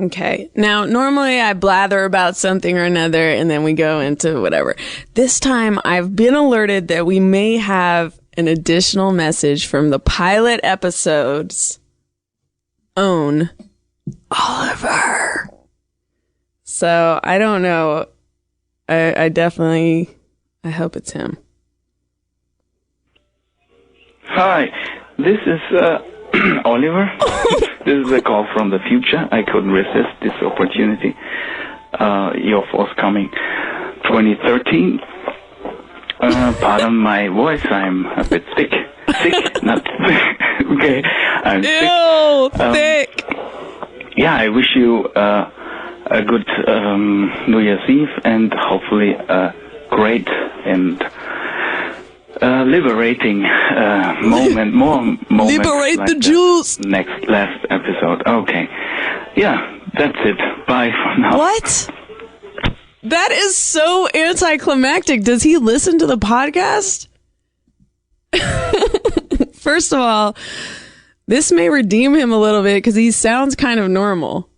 Okay. Now, normally I blather about something or another and then we go into whatever. This time I've been alerted that we may have an additional message from the pilot episode's own Oliver. So I don't know. I hope it's him. Hi, this is Oliver. This is a call from the future. I couldn't resist this opportunity. Your forthcoming 2013. Pardon my voice, I'm a bit sick. Not okay. I'm sick. Thick. Yeah, I wish you a good New Year's Eve and hopefully a great and liberating moment, more moments. Liberate like the Jews. Last episode. Okay. Yeah, that's it. Bye for now. What? That is so anticlimactic. Does he listen to the podcast? First of all, this may redeem him a little bit because he sounds kind of normal.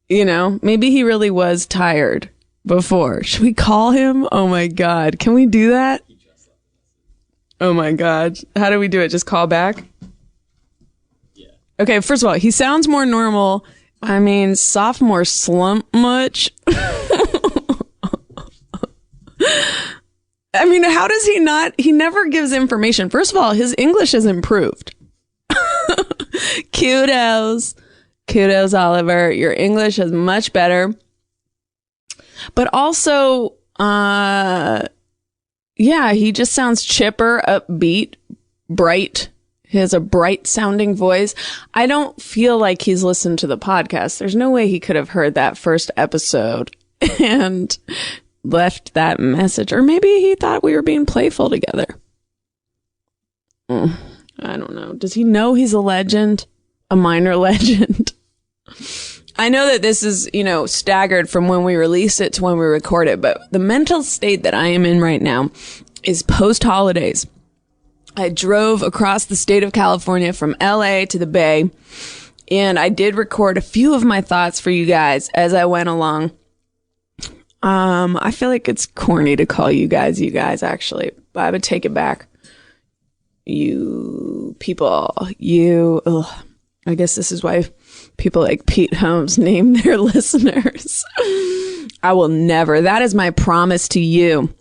You know, maybe he really was tired before. Should we call him? Oh my God. Can we do that? Oh my God. How do we do it? Just call back? Yeah. Okay, first of all, he sounds more normal. I mean, sophomore slump much? I mean, how does he not? He never gives information. First of all, his English has improved. Kudos. Kudos, Oliver. Your English is much better. But also, yeah, he just sounds chipper, upbeat, bright. He has a bright sounding voice. I don't feel like he's listened to the podcast. There's no way he could have heard that first episode and left that message. Or maybe he thought we were being playful together. I don't know. Does he know he's a legend? A minor legend? I know that this is, you know, staggered from when we release it to when we record it, but the mental state that I am in right now is post-holidays. I drove across the state of California from LA to the Bay, and I did record a few of my thoughts for you guys as I went along. I feel like it's corny to call you guys, actually, but I would take it back. You people, I guess this is why people like Pete Holmes name their listeners. I will never, that is my promise to you.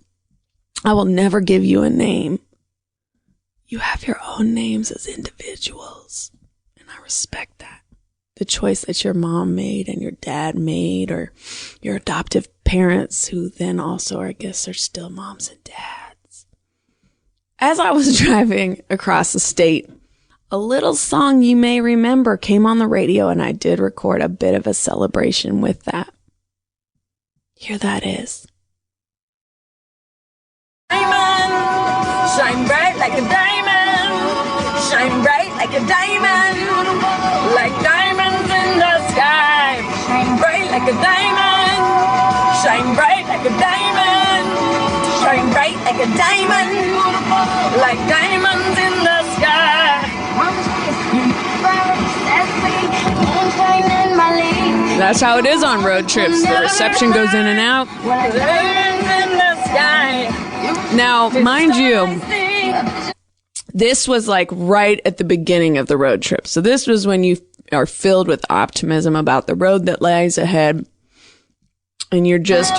I will never give you a name. You have your own names as individuals, and I respect that. The choice that your mom made and your dad made, or your adoptive parents, who then also, I guess, are still moms and dads. As I was driving across the state, a little song you may remember came on the radio, and I did record a bit of a celebration with that. Here that is. Diamond, shine bright like a diamond, shine bright like a diamond, like diamonds in the sky. Shine bright like a diamond, shine bright like a diamond, shine bright like a diamond, like diamonds in the sky. That's how it is on road trips. The reception goes in and out. Now, mind you, this was like right at the beginning of the road trip. So this was when you are filled with optimism about the road that lies ahead. And you're just...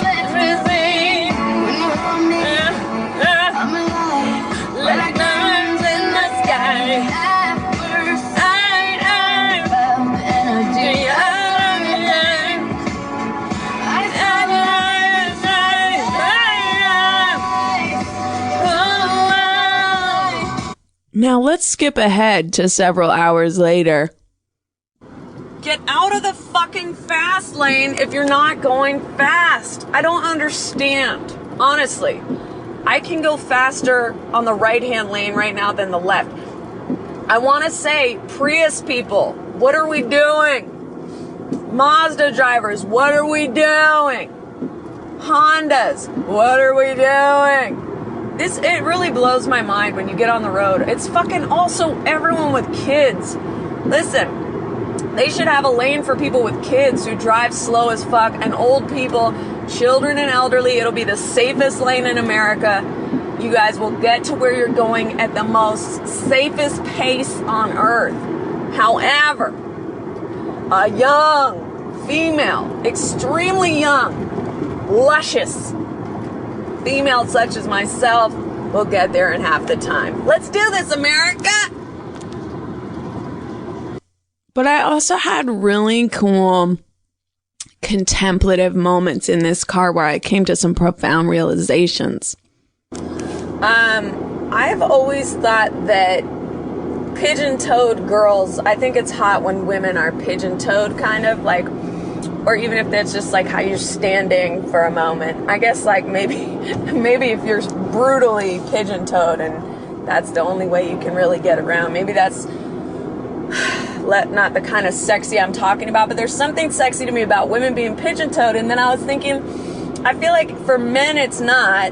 Now let's skip ahead to several hours later. Get out of the fucking fast lane if you're not going fast. I don't understand. Honestly, I can go faster on the right-hand lane right now than the left. I want to say, Prius people, what are we doing? Mazda drivers, what are we doing? Hondas, what are we doing? It really blows my mind when you get on the road. It's fucking also everyone with kids. Listen, They should have a lane for people with kids who drive slow as fuck, and old people, children and elderly. It'll be the safest lane in America. You guys will get to where you're going at the most safest pace on earth. However, a young female, extremely young, luscious female such as myself will get there in half the time. Let's do this, America! But I also had really cool contemplative moments in this car where I came to some profound realizations. I've always thought that pigeon-toed girls, I think it's hot when women are pigeon-toed, kind of like, or even if that's just like how you're standing for a moment. I guess like maybe if you're brutally pigeon-toed and that's the only way you can really get around, maybe that's not the kind of sexy I'm talking about, but there's something sexy to me about women being pigeon-toed. And then I was thinking, I feel like for men it's not,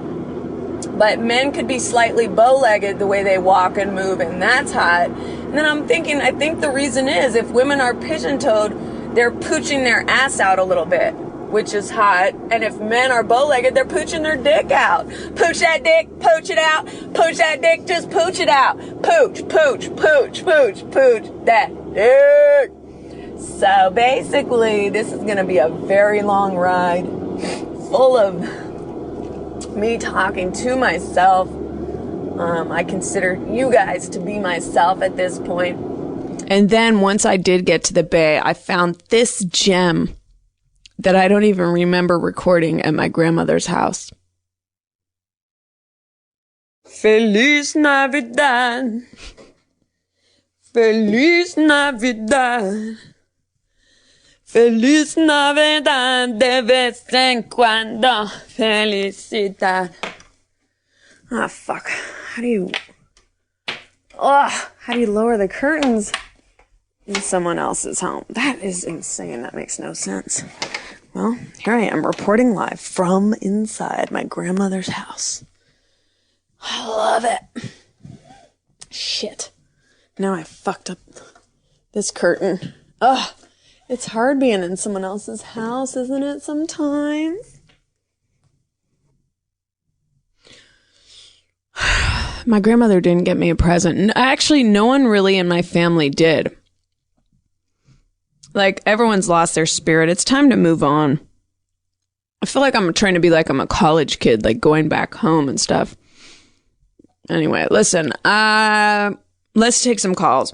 but men could be slightly bow-legged the way they walk and move, and that's hot. And then I'm thinking, I think the reason is if women are pigeon-toed, they're pooching their ass out a little bit, which is hot. And if men are bow-legged, they're pooching their dick out. Pooch that dick, pooch it out. Pooch that dick, just pooch it out. Pooch, pooch, pooch, pooch, pooch that dick. So basically, this is going to be a very long ride full of me talking to myself. I consider you guys to be myself at this point. And then once I did get to the Bay, I found this gem that I don't even remember recording at my grandmother's house. Feliz Navidad. Feliz Navidad. Feliz Navidad de vez en cuando. Felicidad. Ah, fuck. How do you lower the curtains in someone else's home? That is insane. That makes no sense. Well, here I am reporting live from inside my grandmother's house. I love it. Shit. Now I fucked up this curtain. Ugh. It's hard being in someone else's house, isn't it, sometimes? My grandmother didn't get me a present. Actually, no one really in my family did. Like, everyone's lost their spirit. It's time to move on. I feel like I'm trying to be like I'm a college kid, like going back home and stuff. Anyway, listen, let's take some calls.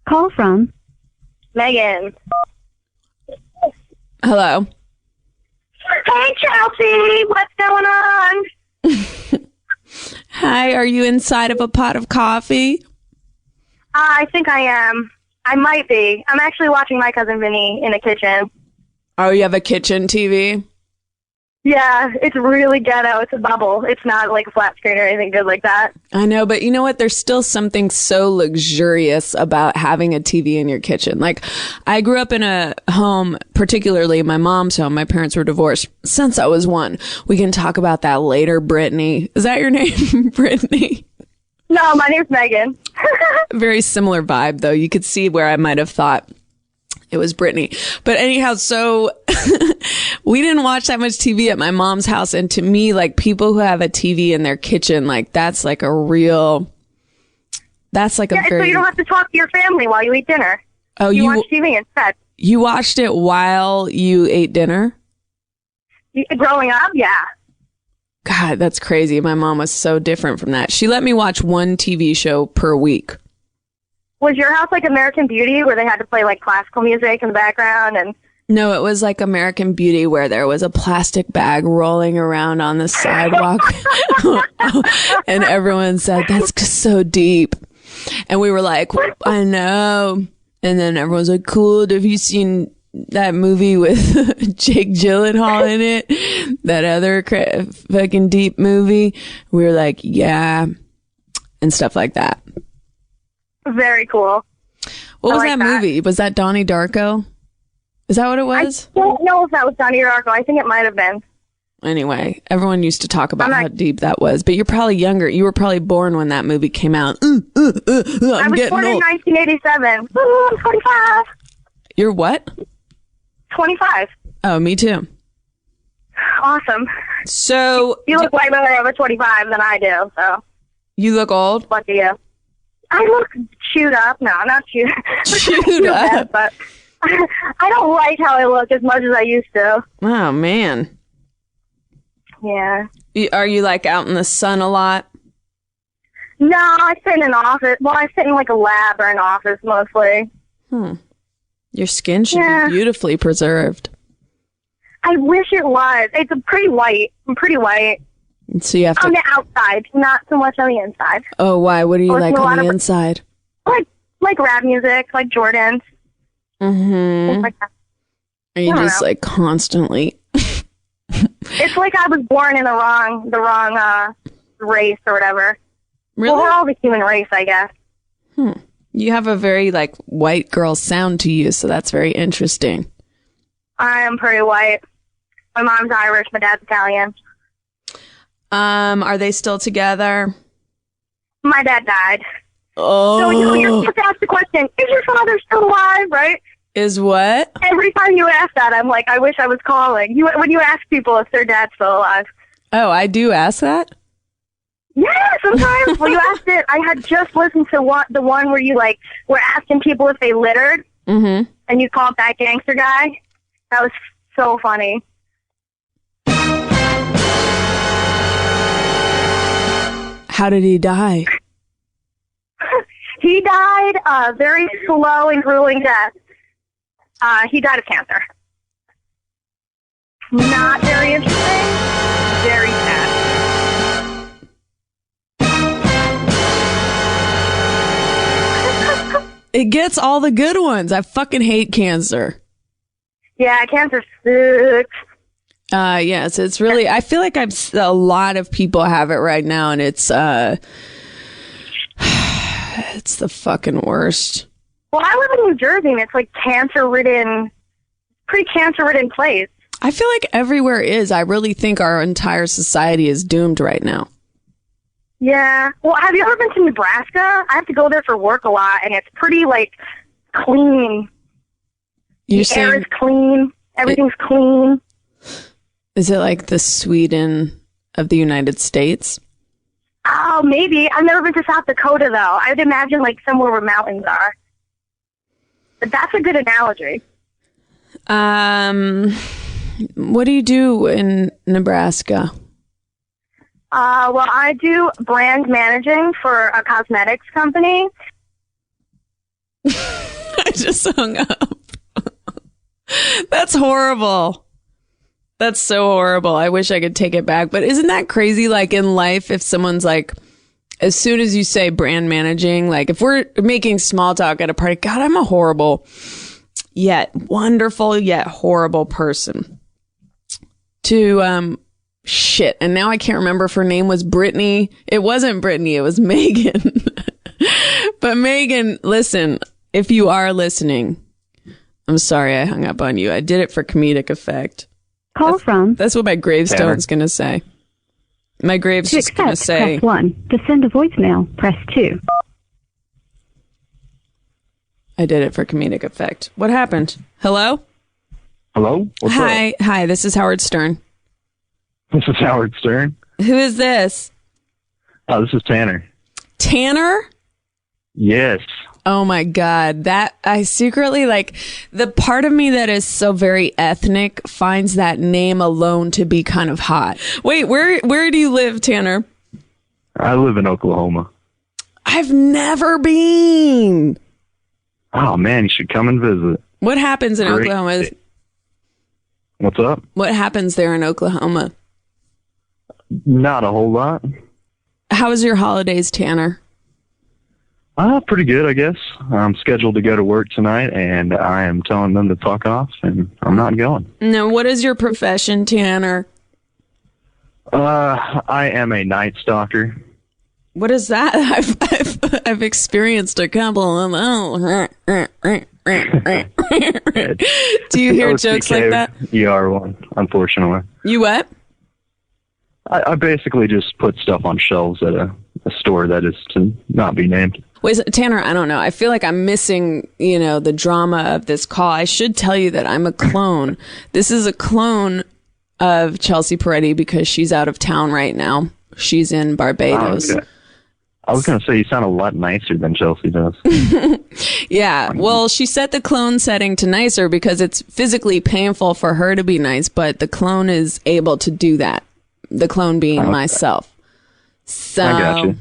Call from Megan. Hello. Hey, Chelsea. What's going on? Hi, are you inside of a pot of coffee? I think I am. I might be. I'm actually watching My Cousin Vinny in the kitchen. Oh, you have a kitchen TV? Yeah, it's really ghetto. It's a bubble. It's not like a flat screen or anything good like that. I know, but you know what? There's still something so luxurious about having a TV in your kitchen. Like, I grew up in a home, particularly my mom's home. My parents were divorced since I was one. We can talk about that later, Brittany. Is that your name, Brittany? No, my name's Megan. Very similar vibe, though. You could see where I might have thought it was Brittany. But anyhow, so we didn't watch that much TV at my mom's house. And to me, like, people who have a TV in their kitchen, like, that's like a real, that's like a very... so you don't have to talk to your family while you eat dinner. Oh, you watch TV instead. You watched it while you ate dinner? Growing up, yeah. God, that's crazy. My mom was so different from that. She let me watch one TV show per week. Was your house like American Beauty, where they had to play like classical music in the background? And no, it was like American Beauty, where there was a plastic bag rolling around on the sidewalk. And everyone said, that's so deep. And we were like, I know. And then everyone's like, cool. Have you seen that movie with Jake Gyllenhaal in it? That other fucking deep movie? We were like, yeah. And stuff like that. Very cool. What was that movie? Was that Donnie Darko? Is that what it was? I don't know if that was Donnie Darko. I think it might have been. Anyway, everyone used to talk about how deep that was, but you're probably younger. You were probably born when that movie came out. I was born in 1987. Ooh, I'm 45. You're what? 25. Oh, me too. Awesome. So You look way better over 25 than I do, so you look old? lucky you. I look chewed up. No, not chewed. Chewed up. But I don't like how I look as much as I used to. Oh, man. Yeah. Are you like out in the sun a lot? No, I sit in an office. Well, I sit in like a lab or an office mostly. Your skin should be beautifully preserved. I wish it was. It's pretty white. I'm pretty white. So you have to... On the outside, not so much on the inside. Oh, why? What do you like on the inside? Like rap music, like Jordan's. Mm-hmm. Like that. Are you just like constantly... It's like I was born in the wrong race or whatever. Really? Well, we're all the human race, I guess. You have a very like white girl sound to you, so that's very interesting. I am pretty white. My mom's Irish, my dad's Italian. Are they still together? My dad died. Oh. So you're supposed to ask the question, is your father still alive, right? Is what? Every time you ask that, I'm like, I wish I was calling. When you ask people if their dad's still alive. Oh, I do ask that? Yeah, sometimes. Well, you asked it. I had just listened to the one where you like were asking people if they littered, and you called that gangster guy. That was so funny. How did he die? He died a very slow and grueling death. He died of cancer. Not very interesting. Very sad. It gets all the good ones. I fucking hate cancer. Yeah, cancer sucks. Yes, it's really, I feel like a lot of people have it right now, and it's the fucking worst. Well, I live in New Jersey, and it's like pretty cancer-ridden place. I feel like everywhere is. I really think our entire society is doomed right now. Yeah. Well, have you ever been to Nebraska? I have to go there for work a lot, and it's pretty, like, clean. The air is clean. Everything's clean. Is it like the Sweden of the United States? Oh, maybe. I've never been to South Dakota, though. I would imagine, like, somewhere where mountains are. But that's a good analogy. What do you do in Nebraska? Well, I do brand managing for a cosmetics company. I just hung up. That's horrible. That's so horrible. I wish I could take it back. But isn't that crazy? Like in life, if someone's like, as soon as you say brand managing, like if we're making small talk at a party, God, I'm a horrible, yet wonderful, yet horrible person. Shit. And now I can't remember if her name was Brittany. It wasn't Brittany. It was Megan. But Megan, listen, if you are listening, I'm sorry I hung up on you. I did it for comedic effect. That's what my gravestone's going to say. My grave's just going to say. Press 1. To send a voicemail, press 2. I did it for comedic effect. What happened? Hello? Hello? What's Hi. up? Hi, this is Howard Stern. This is Howard Stern. Who is this? Oh, this is Tanner. Tanner? Yes. Oh my God. That I secretly like the part of me that is so very ethnic finds that name alone to be kind of hot. Wait, where do you live, Tanner? I live in Oklahoma. I've never been. Oh man, you should come and visit. What happens in Oklahoma? What's up? What happens there in Oklahoma? Not a whole lot. How was your holidays, Tanner? Pretty good, I guess. I'm scheduled to go to work tonight, and I am telling them to fuck off, and I'm not going. No, what is your profession, Tanner? I am a night stalker. What is that? I've experienced a couple of. Do you hear jokes like that? You are one, unfortunately. You what? I basically just put stuff on shelves at a store that is to not be named. Wait, Tanner, I don't know. I feel like I'm missing, the drama of this call. I should tell you that I'm a clone. This is a clone of Chelsea Peretti because she's out of town right now. She's in Barbados. Oh, okay. I was going to say you sound a lot nicer than Chelsea does. Yeah. Well, she set the clone setting to nicer because it's physically painful for her to be nice, but the clone is able to do that. The clone being myself. So, I got you.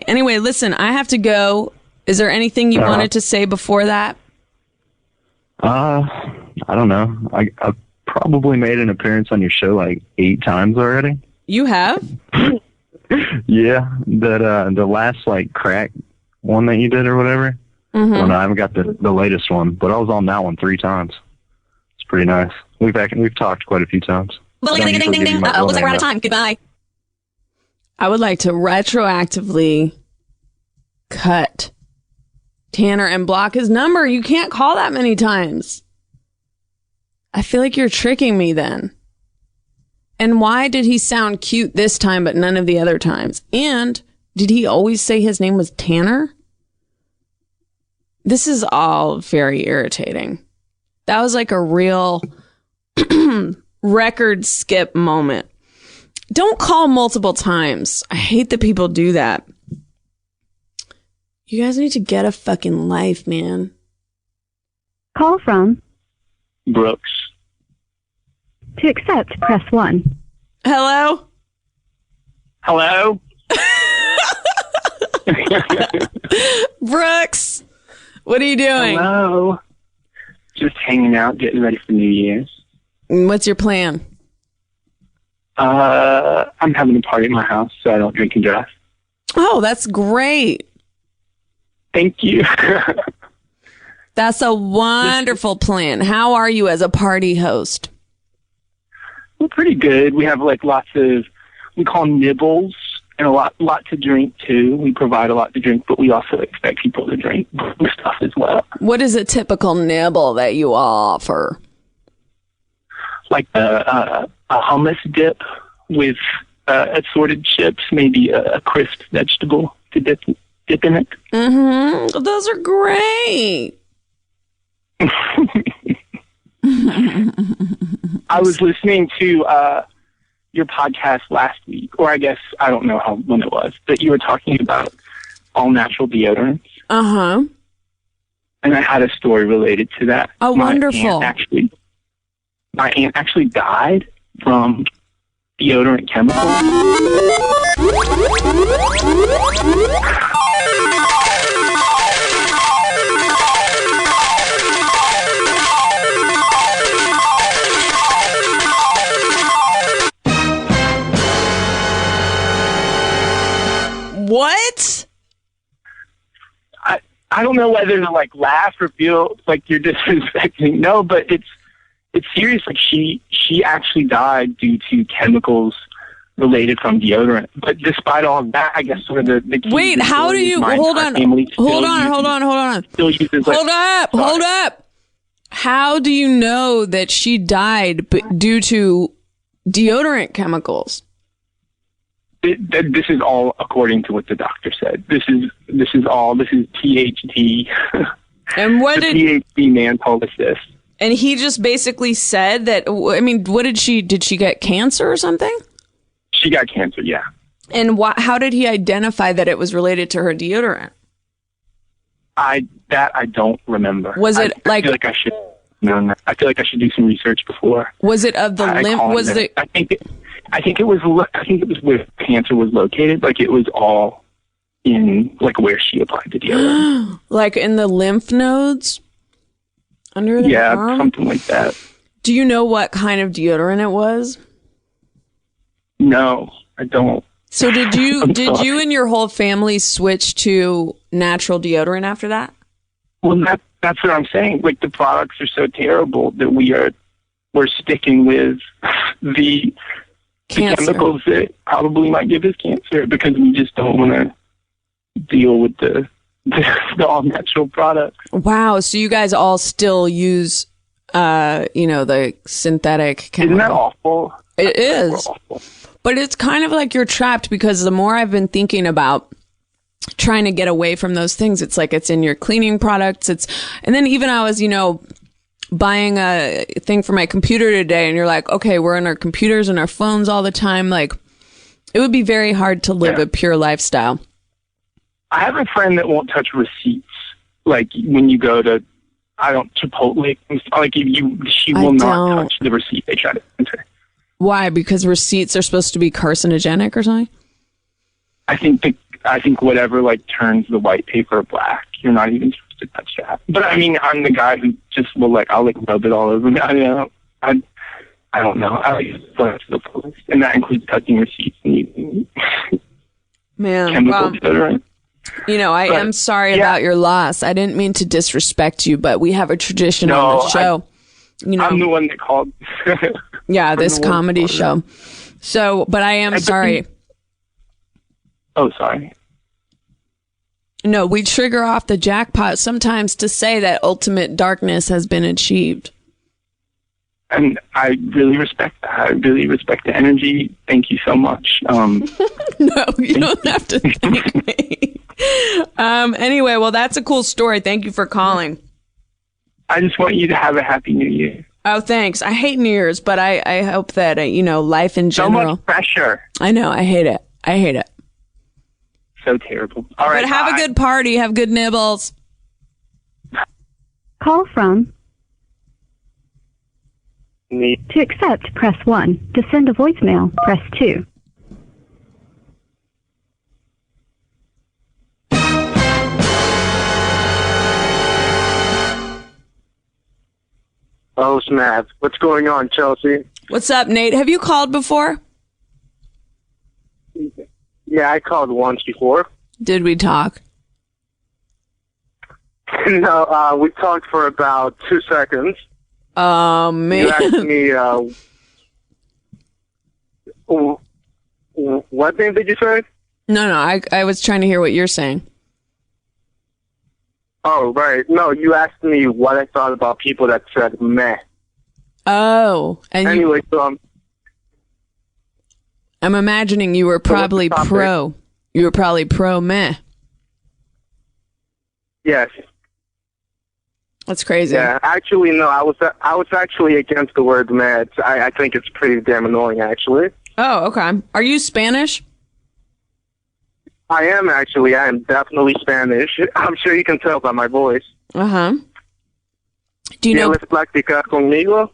Anyway, listen, I have to go. Is there anything you wanted to say before that? I don't know. I probably made an appearance on your show like 8 times already. You have? Yeah, the last like crack one that you did or whatever. Mm-hmm. Well, no, I haven't got the latest one, but I was on that one 3 times. It's pretty nice. We've talked quite a few times. Looks like we're out of time. Goodbye. I would like to retroactively cut Tanner and block his number. You can't call that many times. I feel like you're tricking me then. And why did he sound cute this time but none of the other times? And did he always say his name was Tanner? This is all very irritating. That was like a real record skip moment. Don't call multiple times. I hate that people do that. You guys need to get a fucking life, man. Call from. Brooks. To accept, press 1. Hello? Hello? Brooks, what are you doing? Hello. Just hanging out, getting ready for New Year's. What's your plan? I'm having a party at my house, so I don't drink and drive. Oh, that's great. Thank you. That's a wonderful plan. How are you as a party host? We're pretty good. We have like lots of, we call them nibbles, and a lot to drink too. We provide a lot to drink, but we also expect people to drink stuff as well. What is a typical nibble that you offer? Like a hummus dip with assorted chips, maybe a crisp vegetable to dip in it. Mm-hmm. Those are great. I was listening to your podcast last week, or I guess, I don't know when it was, but you were talking about all natural deodorants. Uh-huh. And I had a story related to that. Oh, wonderful. My aunt actually died from deodorant chemicals. What? I don't know whether to like laugh or feel like you're disrespecting. No, but it's serious. Like she actually died due to chemicals related from deodorant. But despite all of that, I guess sort of the key Wait, how do you hold on? Hold on. Still uses Hold up. How do you know that she died due to deodorant chemicals? This is all according to what the doctor said. This is PhD. And what the did PhD man told us this? And he just basically said that. I mean, what did she get cancer or something? She got cancer, yeah. And how did he identify that it was related to her deodorant? I don't remember. Was it I feel like I should. No, I feel like I should do some research before. Was it of the lymph? Was it? I think it was where cancer was located. Like it was all in like where she applied the deodorant. Like in the lymph nodes under the arm? Something like that. Do you know what kind of deodorant it was? No, I don't. So did you and your whole family switch to natural deodorant after that? Well, that's what I'm saying. Like the products are so terrible that we're sticking with the chemicals that probably might give us cancer because we just don't want to deal with the all natural products. Wow. So you guys all still use, the synthetic chemicals. Isn't that awful? It is. Awful. But it's kind of like you're trapped because the more I've been thinking about trying to get away from those things. It's like it's in your cleaning products. And then even I was, buying a thing for my computer today, and you're like, okay, we're on our computers and our phones all the time. Like, it would be very hard to live a pure lifestyle. I have a friend that won't touch receipts. Like when you go to, Chipotle. Like she will not touch the receipt they try to enter. Why? Because receipts are supposed to be carcinogenic or something? I think whatever like turns the white paper black, you're not even supposed to touch that. But I mean, I'm the guy who just will I'll rub it all over me. I don't know. I like to go to the police, and that includes touching receipts and using chemical deodorant. I am sorry about your loss. I didn't mean to disrespect you, but we have a tradition on the show. I'm the one that called. Yeah, this comedy show. So, but I am sorry. Oh, sorry. No, we trigger off the jackpot sometimes to say that ultimate darkness has been achieved. And I really respect that. I really respect the energy. Thank you so much. No, you don't have to thank me. Anyway, well, that's a cool story. Thank you for calling. I just want you to have a happy New Year. Oh, thanks. I hate New Year's, but I hope that, life in general. So much pressure. I know. I hate it. So terrible. All right. But have a good party. Have good nibbles. Call from. Me. To accept, press 1. To send a voicemail, press 2. Oh, snap. What's going on, Chelsea? What's up, Nate? Have you called before? Yeah, I called once before. Did we talk? No, we talked for about 2 seconds. Oh, man. You asked me, what name did you say? No, I was trying to hear what you're saying. Oh, right. No, you asked me what I thought about people that said meh. Oh. And anyway, so I'm imagining you were probably pro. You were probably pro meh. Yes. That's crazy. Yeah, actually, no, I was actually against the word meh. I think it's pretty damn annoying, actually. Oh, okay. Are you Spanish? I am, actually. I am definitely Spanish. I'm sure you can tell by my voice. Uh-huh. Do you know... ¿Quieres platicar conmigo?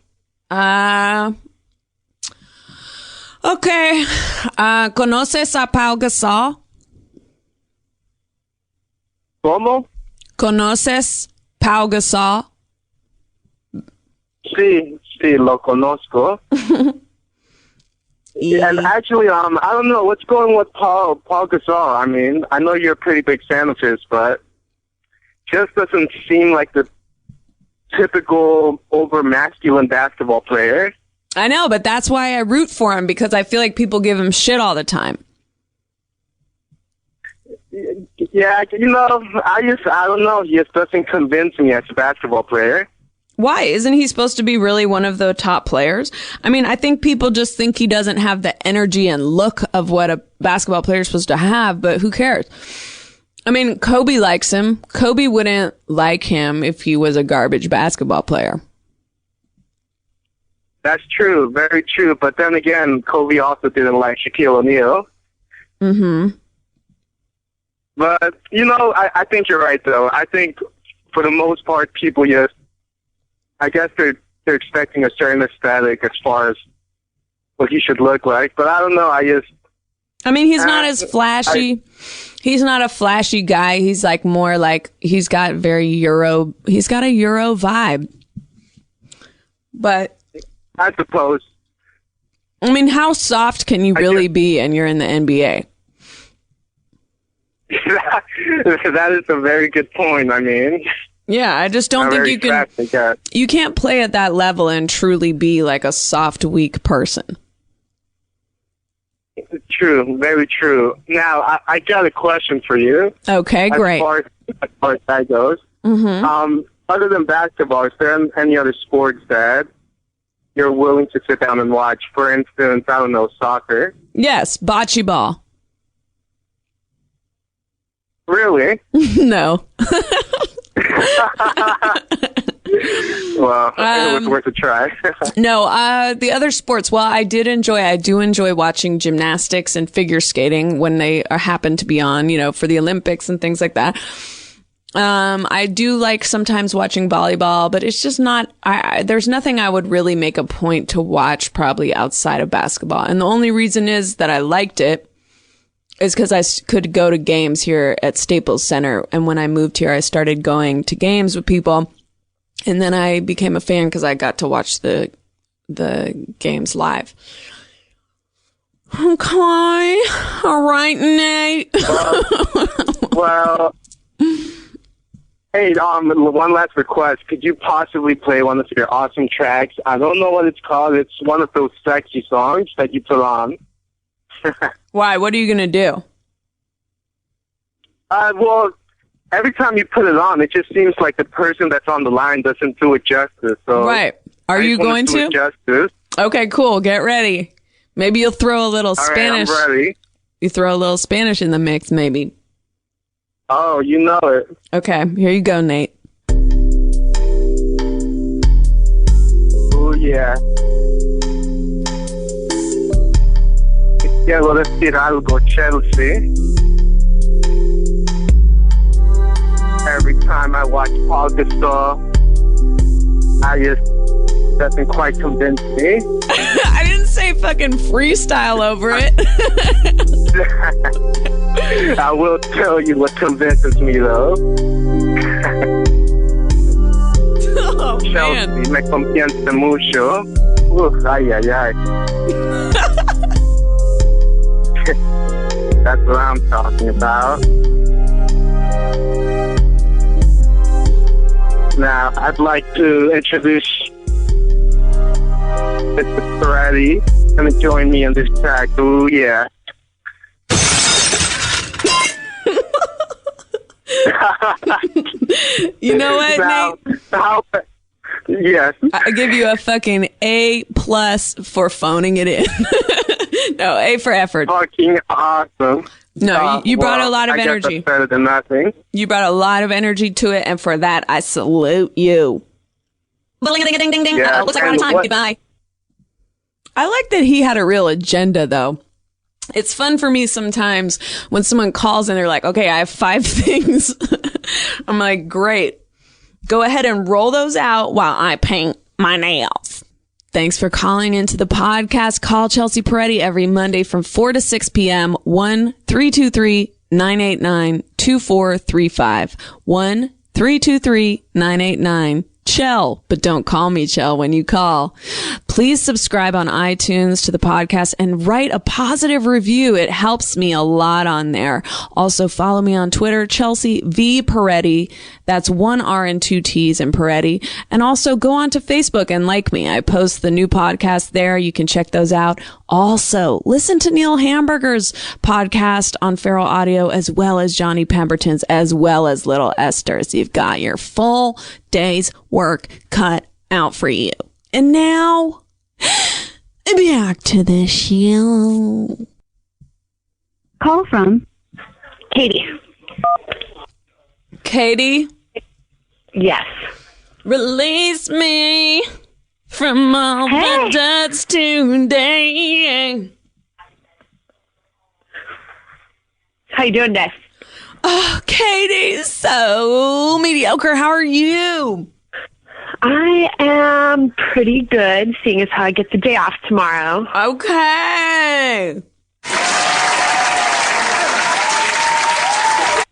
Okay. ¿Conoces a Pau Gasol? ¿Cómo? ¿Conoces Pau Gasol? Sí, lo conozco. And actually, I don't know what's going with Paul Gasol. I mean, I know you're a pretty big fan of his, but just doesn't seem like the typical over-masculine basketball player. I know, but that's why I root for him, because I feel like people give him shit all the time. Yeah, I don't know. He just doesn't convince me as a basketball player. Why? Isn't he supposed to be really one of the top players? I mean, I think people just think he doesn't have the energy and look of what a basketball player is supposed to have, but who cares? I mean, Kobe likes him. Kobe wouldn't like him if he was a garbage basketball player. That's true. Very true. But then again, Kobe also didn't like Shaquille O'Neal. Mm-hmm. But, I think you're right, though. I think for the most part, people I guess they're expecting a certain aesthetic as far as what he should look like. But I don't know. I mean, he's not as flashy. He's not a flashy guy. He's like more like he's got a Euro vibe. But I suppose. I mean, how soft can you really be and you're in the NBA? That is a very good point. I mean, yeah, I just don't think you can. You can't play at that level and truly be like a soft, weak person. True, very true. Now, I got a question for you. Okay, great. As far as that goes, other than basketball, is there any other sports that you're willing to sit down and watch? For instance, I don't know, soccer. Yes, bocce ball. Really? No. Well, it was worth a try. No, the other sports, well, I do enjoy watching gymnastics and figure skating when they happen to be on, for the Olympics and things like that. I do like sometimes watching volleyball, but it's just not, there's nothing I would really make a point to watch probably outside of basketball. And the only reason is that I liked it is because I could go to games here at Staples Center. And when I moved here, I started going to games with people. And then I became a fan because I got to watch the games live. Okay. All right, Nate. Well, hey, one last request. Could you possibly play one of your awesome tracks? I don't know what it's called. It's one of those sexy songs that you put on. Why? What are you going to do? Well, every time you put it on, it just seems like the person that's on the line doesn't do it justice. So right. Are you going to? Justice. Okay, cool. Get ready. Maybe you'll throw a little Spanish. All right, I'm ready. You throw a little Spanish in the mix, maybe. Oh, you know it. Okay, here you go, Nate. Oh, yeah. Quiero decir algo, Chelsea. Every time I watch Paul Gasol, doesn't quite convince me. I didn't say fucking freestyle over it. I will tell you what convinces me, though. Oh, man. Chelsea, me convience mucho. Ay, ay, ay. That's what I'm talking about. Now, I'd like to introduce Mr. Peretti. Gonna join me on this track. Ooh, yeah. You know what, now, Nate? Yes. I give you a fucking A+ for phoning it in. No, A for effort. Fucking awesome. No, you brought a lot of energy. I guess that's better than nothing. You brought a lot of energy to it, and for that, I salute you. Ding-a-ding-a-ding-ding-ding. Yeah, looks like we're out of time. Goodbye. I like that he had a real agenda, though. It's fun for me sometimes when someone calls and they're like, okay, I have 5 things. I'm like, great. Go ahead and roll those out while I paint my nails. Thanks for calling into the podcast. Call Chelsea Peretti every Monday from 4 to 6 p.m. 1-323-989-2435. 1-323-989-CHEL. But don't call me Chell when you call. Please subscribe on iTunes to the podcast and write a positive review. It helps me a lot on there. Also follow me on Twitter, Chelsea V Peretti. That's 1 R and 2 T's in Peretti. And also go on to Facebook and like me. I post the new podcast there. You can check those out. Also, listen to Neil Hamburger's podcast on Feral Audio, as well as Johnny Pemberton's, as well as Little Esther's. You've got your full day's work cut out for you. And now, back to the show. Call from Katie. Katie, Yes. release me from all the dust today. How you doing, Dave? Oh, Katie, so mediocre. How are you? I am pretty good, seeing as how I get the day off tomorrow. Okay.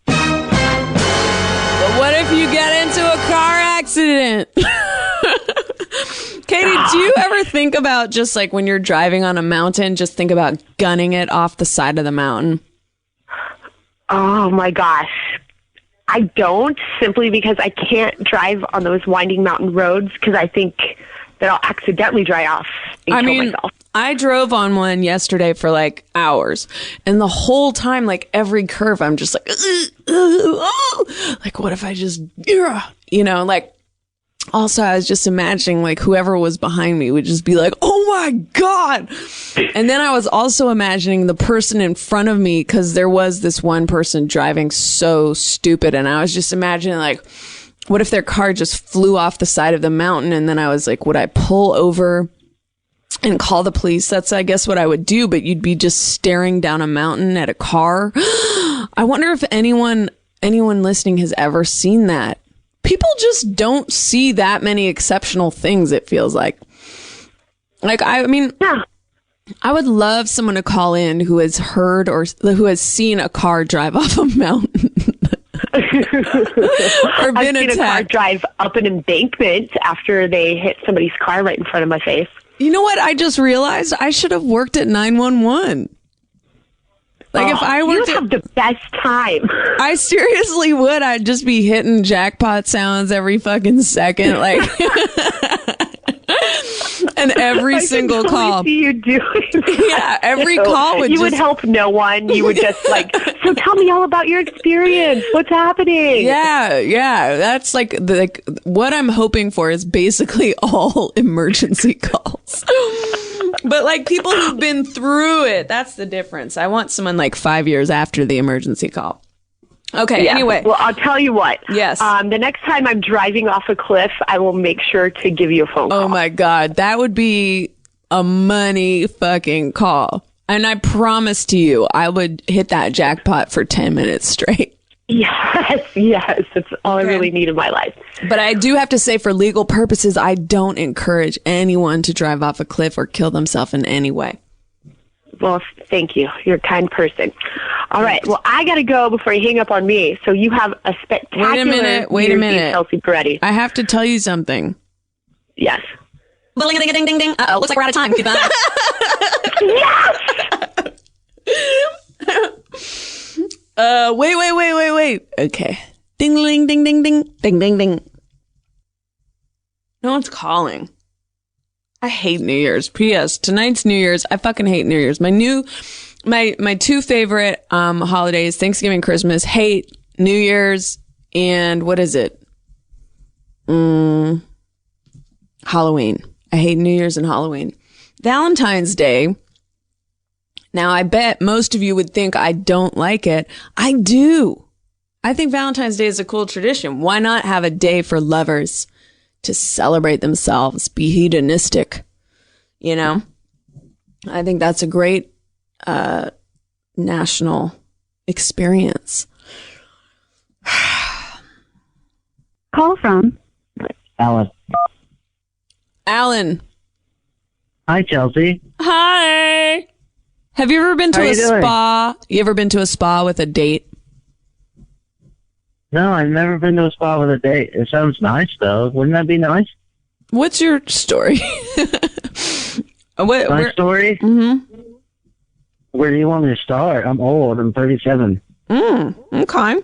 But what if you get into a car accident? Katie, do you ever think about just like when you're driving on a mountain, just think about gunning it off the side of the mountain? Oh my gosh. I don't, simply because I can't drive on those winding mountain roads because I think that I'll accidentally dry off and kill myself. I drove on one yesterday for like hours, and the whole time, like every curve, I'm just like, like what if I just, like Also, I was just imagining like whoever was behind me would just be like, oh my God. And then I was also imagining the person in front of me, because there was this one person driving so stupid. And I was just imagining like, what if their car just flew off the side of the mountain? And then I was like, would I pull over and call the police? That's, I guess, what I would do. But you'd be just staring down a mountain at a car. I wonder if anyone listening has ever seen that. People just don't see that many exceptional things, it feels like. Like, I mean, Yeah. I would love someone to call in who has heard or who has seen a car drive off a mountain. Or been I've seen a car attacked. drive up an embankment after they hit somebody's car right in front of my face. You know what? I just realized I should have worked at 911. Like, if I you worked would have the best time. I seriously would. I'd just be hitting jackpot sounds every fucking second. Like, and every single I can totally call. see you doing that. Yeah, every call would you would just- help no one. You would just like, so tell me all about your experience. What's happening? Yeah. That's like what I'm hoping for is basically all emergency calls. But like people who've been through it, that's the difference. I want someone like 5 years after the emergency call. Okay, Yeah. anyway. Well, I'll tell you what. Yes. The next time I'm driving off a cliff, I will make sure to give you a phone call. Oh my God, that would be a money fucking call. And I promise to you, I would hit that jackpot for 10 minutes straight. Yes. That's all I really need in my life. But I do have to say, for legal purposes, I don't encourage anyone to drive off a cliff or kill themselves in any way. Well, thank you. You're a kind person. All right. Well, I got to go before you hang up on me. So you have a spectacular Wait a New Year's minute. Eve, Chelsea Peretti. I have to tell you something. Yes. Ding-a-ding-a-ding-ding-ding. Uh-oh, looks like we're out of time. Goodbye. Wait. Okay. Ding, ding, ding, ding, ding, ding, ding. No one's calling. I hate New Year's. P.S. Tonight's New Year's. I fucking hate New Year's. My two favorite holidays, Thanksgiving, Christmas. Hate New Year's and what is it? Halloween. I hate New Year's and Halloween. Valentine's Day. Now, I bet most of you would think I don't like it. I do. I think Valentine's Day is a cool tradition. Why not have a day for lovers to celebrate themselves, be hedonistic? You know, I think that's a great national experience. Call from Alan. Hi, Chelsea. Hi. Have you ever been to How a you doing? spa? You ever been to a spa with a date? No, I've never been to a spa with a date. It sounds nice, though. Wouldn't that be nice? What's your story? My story? Mm-hmm. Where do you want me to start? I'm old. I'm 37. Okay.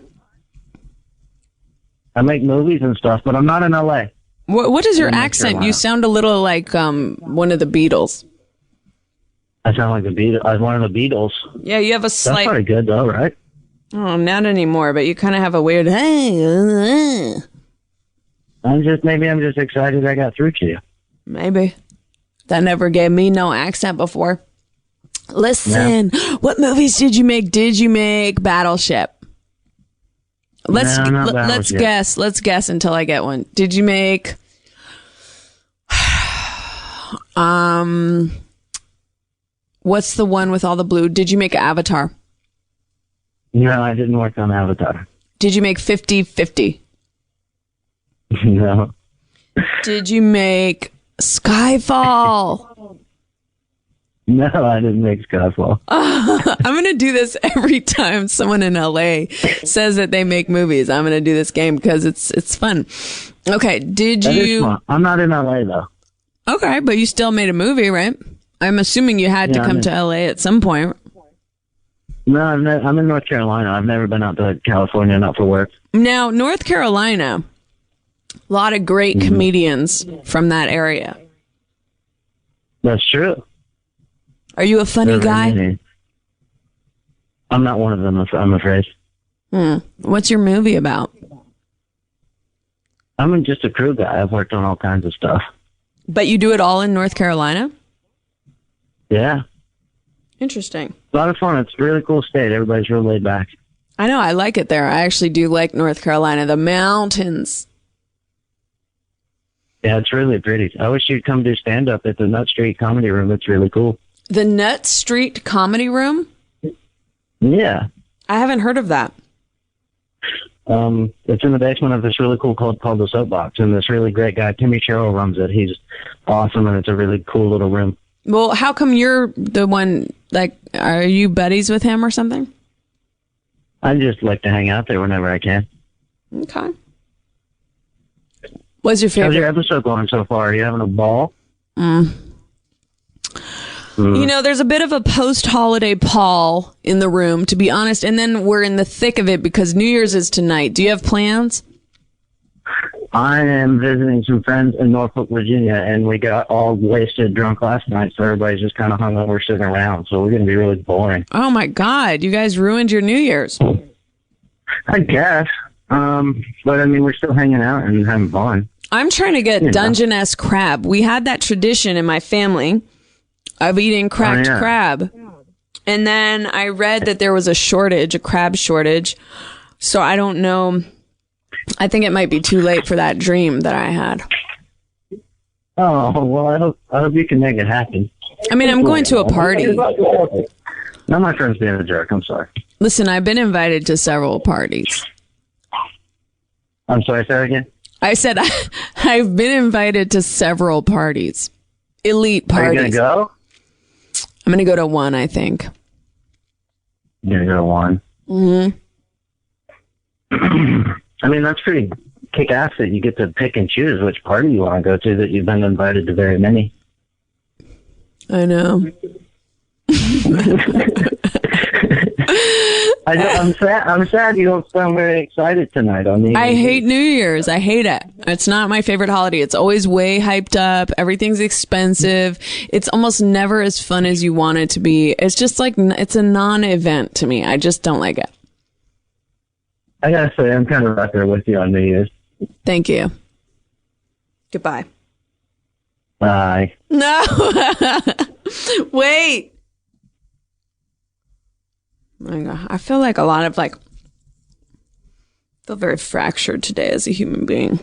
I make movies and stuff, but I'm not in L.A. What is your I'm in North accent? You Carolina. sound a little like one of the Beatles. I sound like one of the Beatles. Yeah, you have a That's slight. pretty good, though, right? Oh, not anymore. But you kind of have a weird. Maybe I'm just excited I got through to you. Maybe that never gave me no accent before. Listen, what movies did you make? Did you make Battleship? Let's No, not let's Battleship. guess. Let's guess until I get one. Did you make what's the one with all the blue? Did you make Avatar? No, I didn't work on Avatar. Did you make 50-50? No. Did you make Skyfall? No, I didn't make Skyfall. I'm going to do this every time someone in LA says that they make movies. I'm going to do this game because it's fun. Okay, did That is you? fun. I'm not in LA, though. Okay, but you still made a movie, right? I'm assuming you had to Yeah, come I'm to LA at some point. No, I'm in North Carolina. I've never been out to California, not for work. Now, North Carolina, a lot of great comedians from that area. That's true. Are you a funny There are guy? many. I'm not one of them, I'm afraid. What's your movie about? I'm just a crew guy. I've worked on all kinds of stuff. But you do it all in North Carolina? Yeah. Interesting. A lot of fun. It's a really cool state. Everybody's real laid back. I know. I like it there. I actually do like North Carolina. The mountains. Yeah, it's really pretty. I wish you'd come do stand-up at the Nut Street Comedy Room. It's really cool. The Nut Street Comedy Room? Yeah. I haven't heard of that. It's in the basement of this really cool club called The Soapbox, and this really great guy, Timmy Sherrill, runs it. He's awesome, and it's a really cool little room. Well, how come you're the one, like, are you buddies with him or something? I just like to hang out there whenever I can. Okay. What's your favorite? How's your episode going so far? Are you having a ball? You know, there's a bit of a post-holiday pall in the room, to be honest, and then we're in the thick of it because New Year's is tonight. Do you have plans? I am visiting some friends in Norfolk, Virginia, and we got all wasted drunk last night, so everybody's just kind of hungover sitting around, so we're going to be really boring. Oh, my God. You guys ruined your New Year's. I guess. But, I mean, we're still hanging out and having fun. I'm trying to get Dungeness crab. We had that tradition in my family of eating cracked crab. And then I read that there was a crab shortage. So I don't know. I think it might be too late for that dream that I had. Oh, well, I hope you can make it happen. I mean, I'm going to a party. Now my friend's being a jerk. I'm sorry. Listen, I've been invited to several parties. I'm sorry, say that again? I said I've been invited to several parties. Elite parties. Are you going to go? I'm going to go to one, I think. You're going to go to one? Mm-hmm. I mean, that's pretty kick-ass that you get to pick and choose which party you want to go to, that you've been invited to very many. I know. I'm sad you don't sound very excited tonight on the I hate New Year's. I hate it. It's not my favorite holiday. It's always way hyped up. Everything's expensive. It's almost never as fun as you want it to be. It's just like, it's a non-event to me. I just don't like it. I gotta say, I'm kind of right there with you on New Year's. Thank you. Goodbye. Bye. No. Wait. Oh my God. I feel like I feel very fractured today as a human being.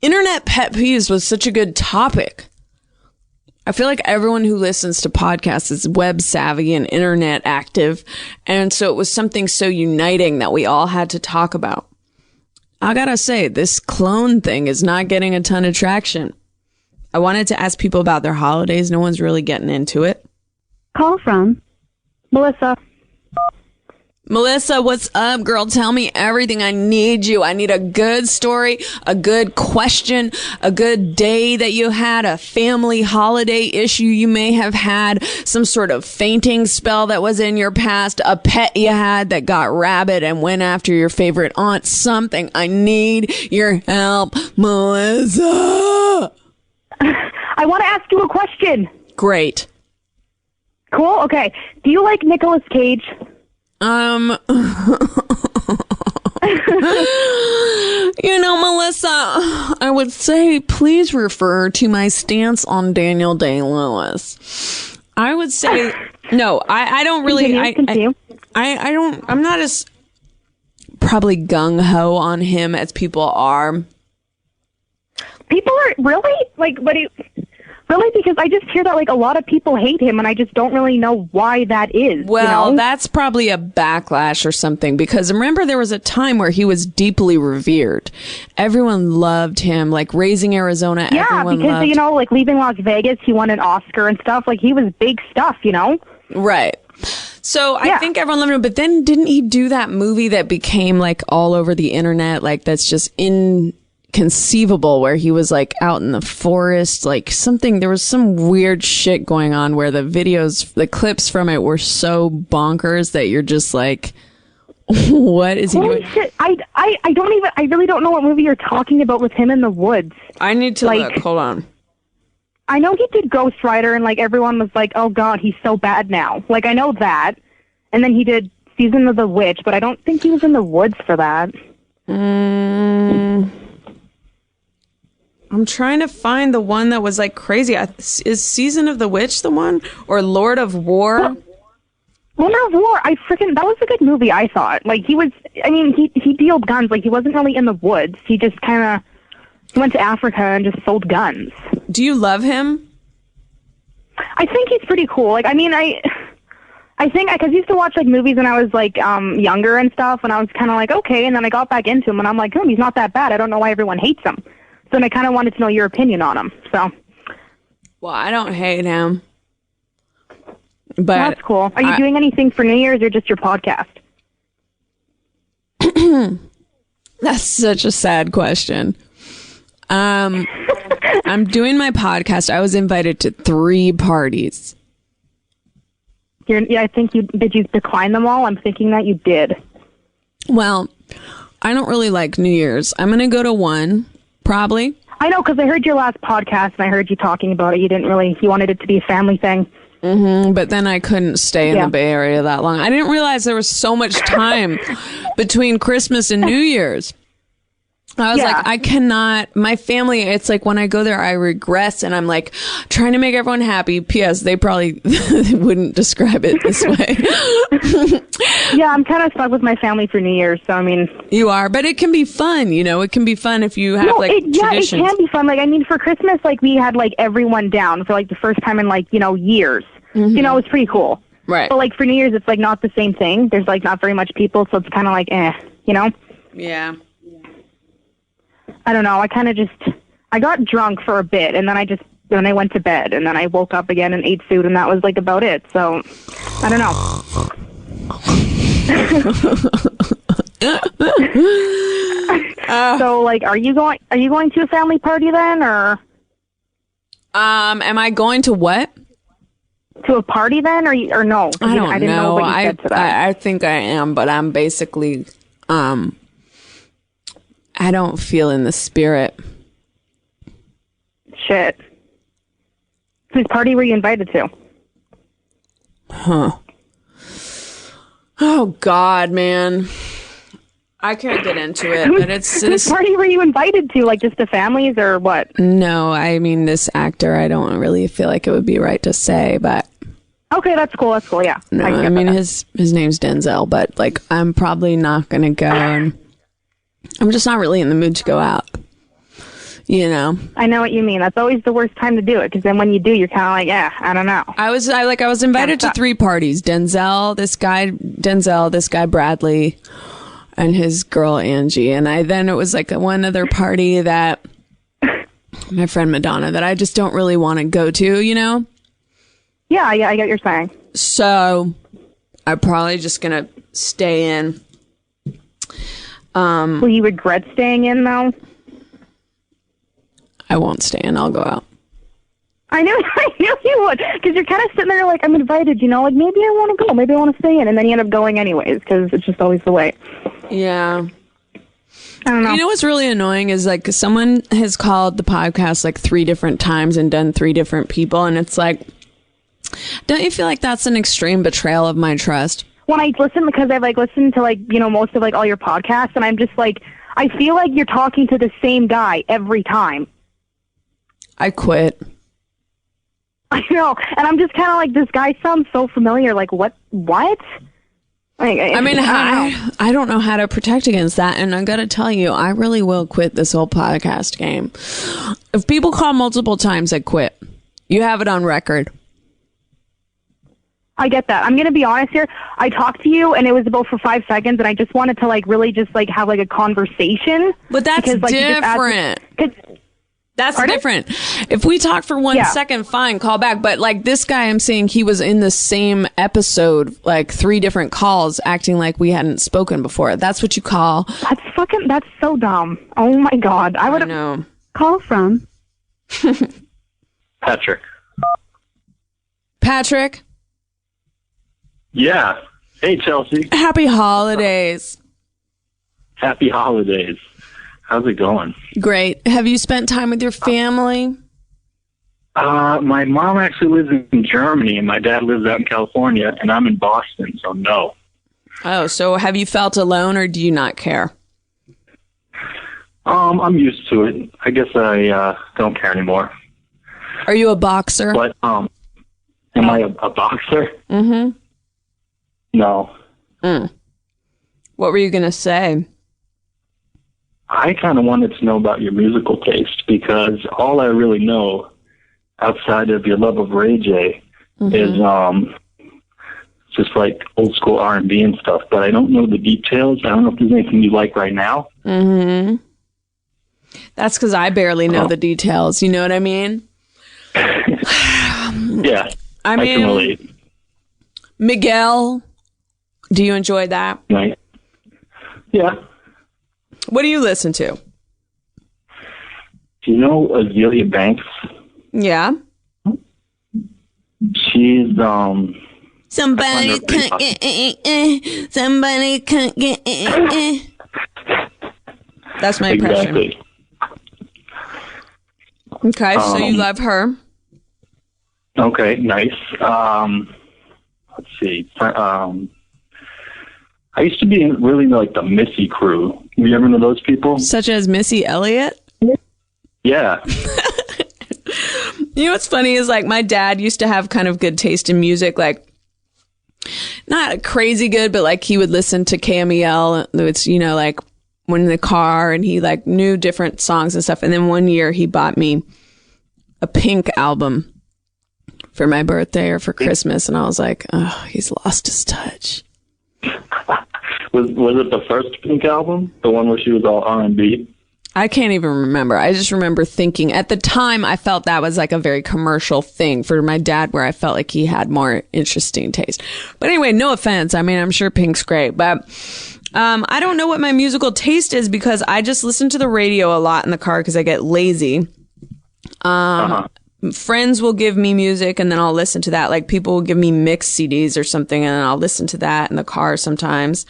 Internet pet peeves was such a good topic. I feel like everyone who listens to podcasts is web savvy and internet active. And so it was something so uniting that we all had to talk about. I gotta say, this clone thing is not getting a ton of traction. I wanted to ask people about their holidays. No one's really getting into it. Call from Melissa. Melissa, what's up, girl? Tell me everything. I need you. I need a good story, a good question, a good day that you had, a family holiday issue you may have had, some sort of fainting spell that was in your past, a pet you had that got rabid and went after your favorite aunt, something. I need your help, Melissa. I want to ask you a question. Great. Cool. Okay. Do you like Nicolas Cage? You know, Melissa, I would say please refer to my stance on Daniel Day-Lewis. I would say no. I don't really. Continue. I don't. I'm not as probably gung ho on him as people are. People are really like, but really, because I just hear that like a lot of people hate him, and I just don't really know why that is. Well, you know? That's probably a backlash or something, because remember there was a time where he was deeply revered. Everyone loved him, like Raising Arizona. Yeah, everyone because loved. you know, like Leaving Las Vegas, he won an Oscar and stuff. Like he was big stuff, you know. Right. So I think everyone loved him, but then didn't he do that movie that became like all over the internet, like that's just inconceivable, where he was like out in the forest, like something, there was some weird shit going on where the videos, the clips from it were so bonkers that you're just like, what is he doing? Shit. I really don't know what movie you're talking about with him in the woods. I need to look. Hold on. I know he did Ghost Rider, and like everyone was like, oh God, he's so bad now. Like I know that. And then he did Season of the Witch, but I don't think he was in the woods for that. I'm trying to find the one that was like crazy. Is Season of the Witch the one? Or Lord of War? Lord of War, that was a good movie, I thought. Like, he dealed guns. Like, he wasn't really in the woods. He just kind of, he went to Africa and just sold guns. Do you love him? I think he's pretty cool. Like, I think, because I used to watch, like, movies when I was, like, younger and stuff, and I was kind of like, okay, and then I got back into him, and I'm like, he's not that bad. I don't know why everyone hates him. So then I kind of wanted to know your opinion on him, so. Well, I don't hate him. But that's cool. Are you doing anything for New Year's or just your podcast? That's such a sad question. I'm doing my podcast. I was invited to 3 parties. I think did you decline them all? I'm thinking that you did. Well, I don't really like New Year's. I'm going to go to one, probably. I know, because I heard your last podcast and I heard you talking about it. You wanted it to be a family thing. Mm-hmm, but then I couldn't stay in the Bay Area that long. I didn't realize there was so much time between Christmas and New Year's. I was like, I cannot, my family, it's like when I go there, I regress and I'm like trying to make everyone happy. P.S. They probably wouldn't describe it this way. Yeah, I'm kind of stuck with my family for New Year's, so I mean. You are, but it can be fun, it can be fun if you have traditions. Yeah, it can be fun. Like, I mean, for Christmas, like, we had like everyone down for like the first time in like, years. Mm-hmm. It was pretty cool. Right. But like for New Year's, it's like not the same thing. There's like not very much people, so it's kind of like, Yeah. I don't know. I got drunk for a bit, and then I went to bed, and then I woke up again and ate food, and that was like about it. So, I don't know. So, like, are you going to a family party then, or? Am I going to what? To a party then, or no? I don't know. Didn't know what you said to that. I think I am, but I'm basically, I don't feel in the spirit. Shit. Whose party were you invited to? Huh. Oh, God, man. I can't get into it, but it's... Whose party were you invited to? Like, just the families or what? No, I mean, this actor, I don't really feel like it would be right to say, but... Okay, that's cool, yeah. No, I mean, his name's Denzel, but, like, I'm probably not going to go, and I'm just not really in the mood to go out. I know what you mean. That's always the worst time to do it, because then when you do, you're kind of like, I don't know. I was invited to 3 parties. Denzel, this guy Bradley, and his girl Angie. And then it was like one other party that my friend Madonna that I just don't really want to go to, Yeah, I get what you're saying. So I'm probably just going to stay in. Will you regret staying in, though? I won't stay in. I'll go out. I knew you would, because you're kind of sitting there like, I'm invited, like, maybe I want to go, maybe I want to stay in, and then you end up going anyways, because it's just always the way. Yeah. I don't know. You know what's really annoying is, like, someone has called the podcast, like, 3 different times and done 3 different people, and it's like, don't you feel like that's an extreme betrayal of my trust? When I listen, because I've, like, listened to, like, most of, like, all your podcasts, and I'm just, like, I feel like you're talking to the same guy every time. I quit. I know, and I'm just kind of like, this guy sounds so familiar. Like, what? Like, I don't know how to protect against that, and I gotta tell you, I really will quit this whole podcast game. If people call multiple times, I quit. You have it on record. I get that. I'm gonna be honest here. I talked to you, and it was about for 5 seconds, and I just wanted to, like, really just, like, have, like, a conversation. But that's because, like, different. That's Pardon? different. If we talk for 1 second, fine, call back. But, like, this guy, I'm saying he was in the same episode, like, 3 different calls, acting like we hadn't spoken before. That's what you call. That's so dumb. Oh, my God. I would know. Call from? Patrick. Patrick? Yeah. Hey, Chelsea. Happy holidays. Happy holidays. How's it going? Great. Have you spent time with your family? My mom actually lives in Germany, and my dad lives out in California, and I'm in Boston, so no. Oh, so have you felt alone or do you not care? I'm used to it. I guess I don't care anymore. Are you a boxer? But am I a boxer? Mm-hmm. No. What were you going to say? I kind of wanted to know about your musical taste because all I really know outside of your love of Ray J is just like old school R&B and stuff, but I don't know the details. I don't know if there's anything you like right now. Mm-hmm. That's because I barely know the details. You know what I mean? Yeah. I can relate. Miguel, do you enjoy that? Right. Yeah. What do you listen to? Do you know Azealia Banks? Yeah. She's somebody can't get somebody can't get That's my impression. Exactly. Okay, so you love her. Okay, nice. Let's see. I used to be really like the Missy crew. You ever know those people? Such as Missy Elliott? Yeah. You know what's funny is like my dad used to have kind of good taste in music, like not crazy good, but like he would listen to KMEL. It's, you know, like when in the car and he like knew different songs and stuff. And then one year he bought me a Pink album for my birthday or for Christmas. And I was like, oh, he's lost his touch. Was it the first Pink album? The one where she was all R&B? I can't even remember. I just remember thinking at the time I felt that was like a very commercial thing for my dad where I felt like he had more interesting taste. But anyway, no offense. I mean, I'm sure Pink's great, but I don't know what my musical taste is because I just listen to the radio a lot in the car because I get lazy. Friends will give me music and then I'll listen to that. Like people will give me mixed CDs or something and then I'll listen to that in the car sometimes.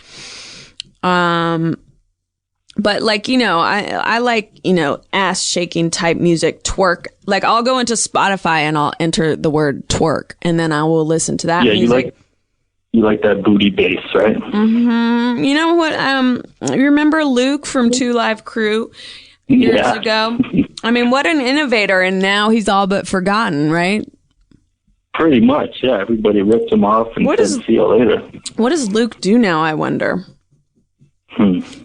But like, you know, I like, you know, ass shaking type music, twerk. Like I'll go into Spotify and I'll enter the word twerk and then I will listen to that music. You like that booty bass, right? Mm-hmm. You know what? You remember Luke from 2 Live Crew years ago? I mean, what an innovator. And now he's all but forgotten, right? Pretty much, yeah. Everybody ripped him off and said, see you later. What does Luke do now, I wonder?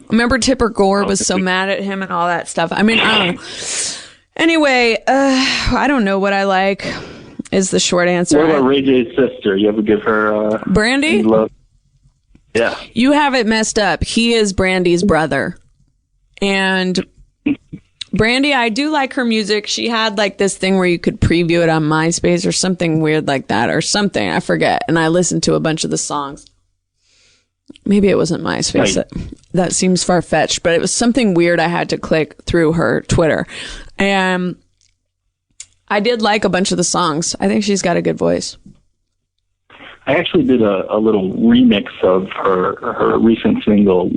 Remember Tipper Gore was so mad at him and all that stuff. I mean, I don't know. Anyway, I don't know what I like is the short answer. What about Ray J's sister? You ever give her Brandy? Love? Yeah. You have it messed up. He is Brandy's brother. And Brandy, I do like her music. She had like this thing where you could preview it on MySpace or something weird like that or something. I forget. And I listened to a bunch of the songs. Maybe it wasn't MySpace. Right. That seems far-fetched, but it was something weird I had to click through her Twitter. And I did like a bunch of the songs. I think she's got a good voice. I actually did a little remix of her recent single,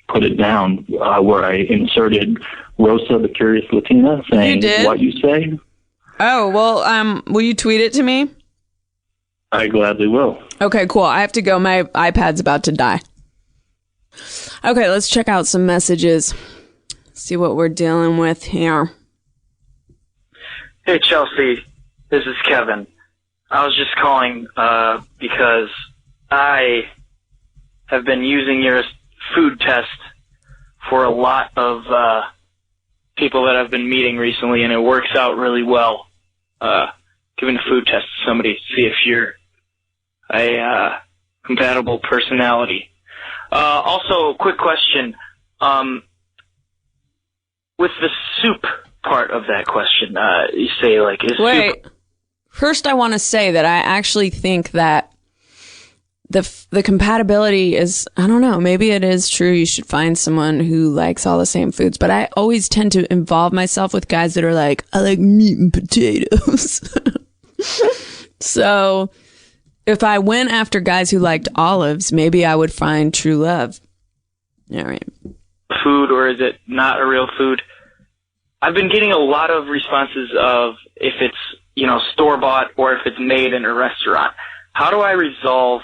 Put It Down, where I inserted Rosa the Curious Latina saying What You Say. Oh, well, will you tweet it to me? I gladly will. Okay, cool. I have to go. My iPad's about to die. Okay, let's check out some messages. See what we're dealing with here. Hey, Chelsea. This is Kevin. I was just calling because I have been using your food test for a lot of people that I've been meeting recently, and it works out really well. Giving a food test to somebody to see if you're a compatible personality. Also, quick question. With the soup part of that question, you say, like, is Wait. soup... First, I want to say that I actually think that the compatibility is, I don't know, maybe it is true you should find someone who likes all the same foods, but I always tend to involve myself with guys that are like, I like meat and potatoes. So if I went after guys who liked olives, maybe I would find true love. All right. Food, or is it not a real food? I've been getting a lot of responses of if it's, you know, store-bought or if it's made in a restaurant. How do I resolve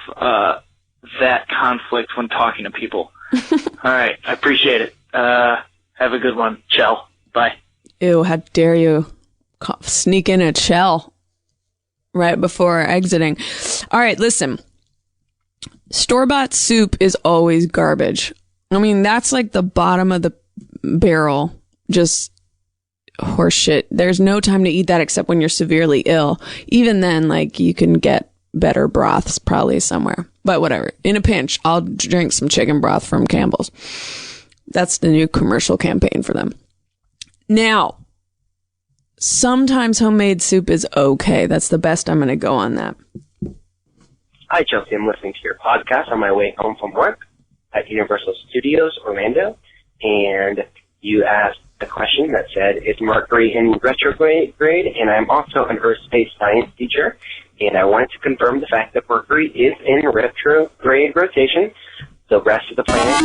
that conflict when talking to people. All right. I appreciate it. Have a good one. Ciao. Bye. Ew, how dare you sneak in a shell right before exiting. All right, listen. Store-bought soup is always garbage. I mean, that's like the bottom of the barrel. Just horse shit. There's no time to eat that except when you're severely ill. Even then, like, you can get better broths probably somewhere. But whatever. In a pinch, I'll drink some chicken broth from Campbell's. That's the new commercial campaign for them. Now, sometimes homemade soup is okay. That's the best I'm going to go on that. Hi, Chelsea. I'm listening to your podcast on my way home from work at Universal Studios Orlando, and you asked a question that said, is Mercury in retrograde? And I'm also an Earth-Space Science teacher, and I wanted to confirm the fact that Mercury is in retrograde rotation. The rest of the planet.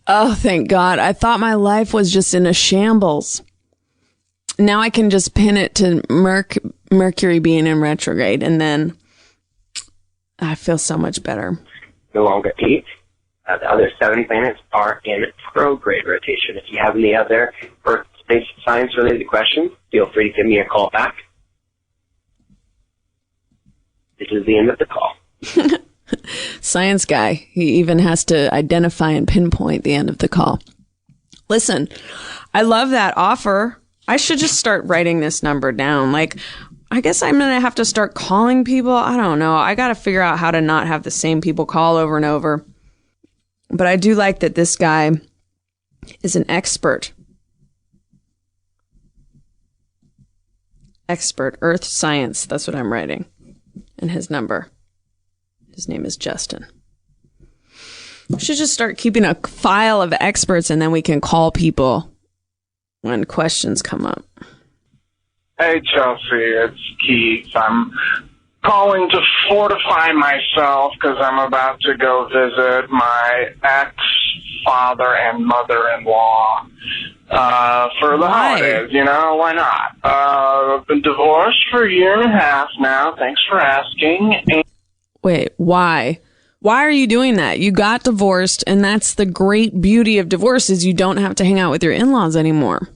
Oh, thank God. I thought my life was just in a shambles. Now I can just pin it to Mercury being in retrograde, and then I feel so much better. No longer 8. The other 7 planets are in prograde rotation. If you have any other Earth space science related questions, feel free to give me a call back. This is the end of the call. Science guy. He even has to identify and pinpoint the end of the call. Listen, I love that offer. I should just start writing this number down. Like, I guess I'm going to have to start calling people. I don't know. I got to figure out how to not have the same people call over and over. But I do like that this guy is an expert. Expert, Earth Science. That's what I'm writing. And his number. His name is Justin. We should just start keeping a file of experts, and then we can call people when questions come up. Hey, Chelsea, it's Keith. I'm calling to fortify myself because I'm about to go visit my ex-father and mother-in-law for the holidays. You know, why not? I've been divorced for a year and a half now. Thanks for asking. Wait, why? Why are you doing that? You got divorced, and that's the great beauty of divorce is you don't have to hang out with your in-laws anymore.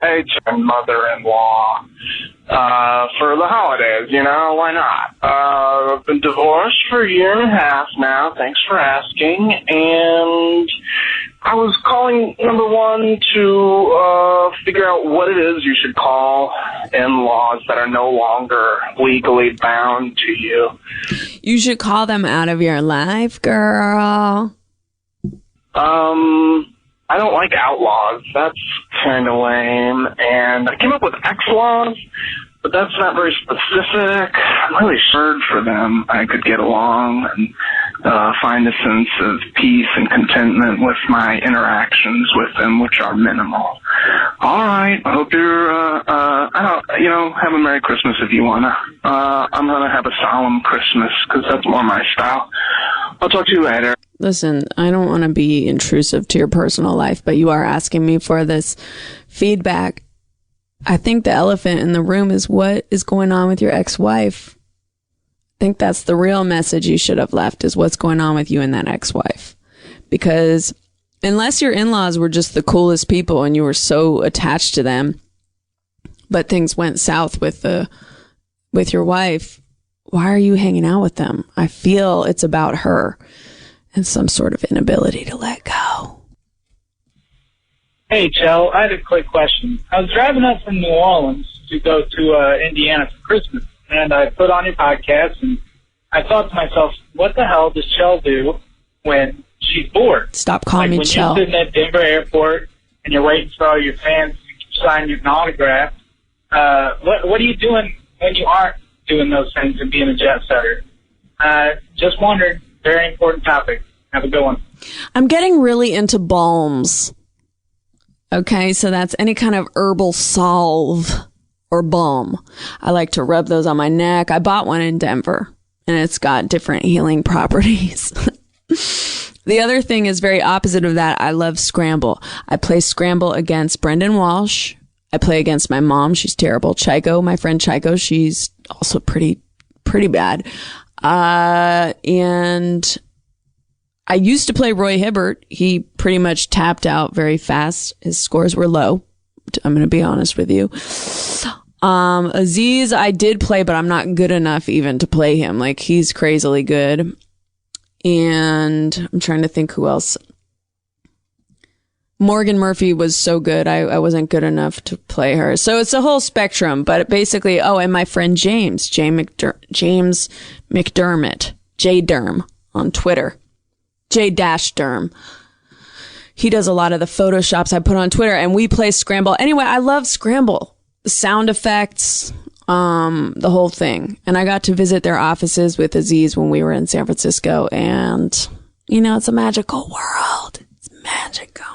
Hey, mother-in-law for the holidays, you know, why not? I've been divorced for a year and a half now. Thanks for asking. And I was calling, number one, to figure out what it is you should call in-laws that are no longer legally bound to you. You should call them out of your life, girl. I don't like outlaws. That's kind of lame. And I came up with ex-laws, but that's not very specific. I'm really sure for them I could get along and find a sense of peace and contentment with my interactions with them, which are minimal. All right. I hope you're, have a Merry Christmas if you want to. I'm going to have a solemn Christmas because that's more my style. I'll talk to you later. Listen, I don't want to be intrusive to your personal life, but you are asking me for this feedback. I think the elephant in the room is what is going on with your ex-wife. I think that's the real message you should have left is what's going on with you and that ex-wife. Because unless your in-laws were just the coolest people and you were so attached to them, but things went south with your wife, why are you hanging out with them? I feel it's about her and some sort of inability to let go. Hey, Chell, I had a quick question. I was driving up from New Orleans to go to Indiana for Christmas, and I put on your podcast, and I thought to myself, what the hell does Chell do when she's bored? Stop calling me Chell. When you're sitting at Denver Airport and you're waiting for all your fans to sign you an autograph, what are you doing when you aren't doing those things and being a jet setter? Just wondered. Very important topic. Have a good one. I'm getting really into balms. Okay, so that's any kind of herbal salve or balm. I like to rub those on my neck. I bought one in Denver, and it's got different healing properties. The other thing is very opposite of that. I love Scramble. I play Scramble against Brendan Walsh. I play against my mom. She's terrible. Chico, my friend Chico, she's also pretty bad. And I used to play Roy Hibbert. He pretty much tapped out very fast. His scores were low. I'm going to be honest with you. Aziz, I did play, but I'm not good enough even to play him. Like, he's crazily good. And I'm trying to think who else. Morgan Murphy was so good. I wasn't good enough to play her. So it's a whole spectrum, but basically, and my friend James McDermott, J-Derm on Twitter, J-Derm. He does a lot of the photoshops I put on Twitter, and we play Scramble. Anyway, I love Scramble. The sound effects, the whole thing. And I got to visit their offices with Aziz when we were in San Francisco, and, it's a magical world. It's magical.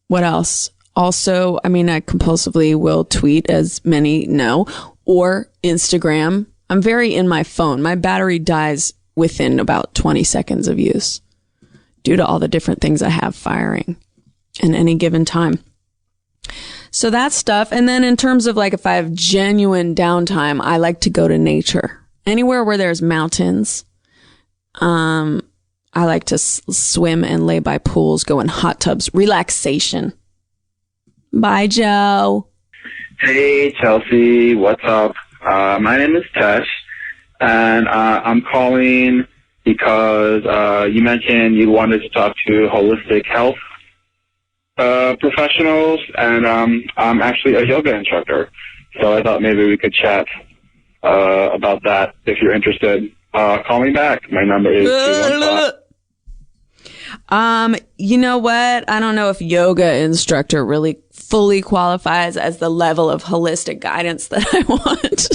What else? Also, I compulsively will tweet, as many know, or Instagram. I'm very in my phone. My battery dies within about 20 seconds of use due to all the different things I have firing in any given time. So that's stuff. And then in terms of if I have genuine downtime, I like to go to nature. Anywhere where there's mountains. I like to swim and lay by pools, go in hot tubs. Relaxation. Bye, Joe. Hey, Chelsea. What's up? My name is Tesh, and I'm calling because you mentioned you wanted to talk to holistic health professionals, and I'm actually a yoga instructor. So I thought maybe we could chat about that if you're interested. Call me back. My number is 215. You know what? I don't know if yoga instructor really fully qualifies as the level of holistic guidance that I want.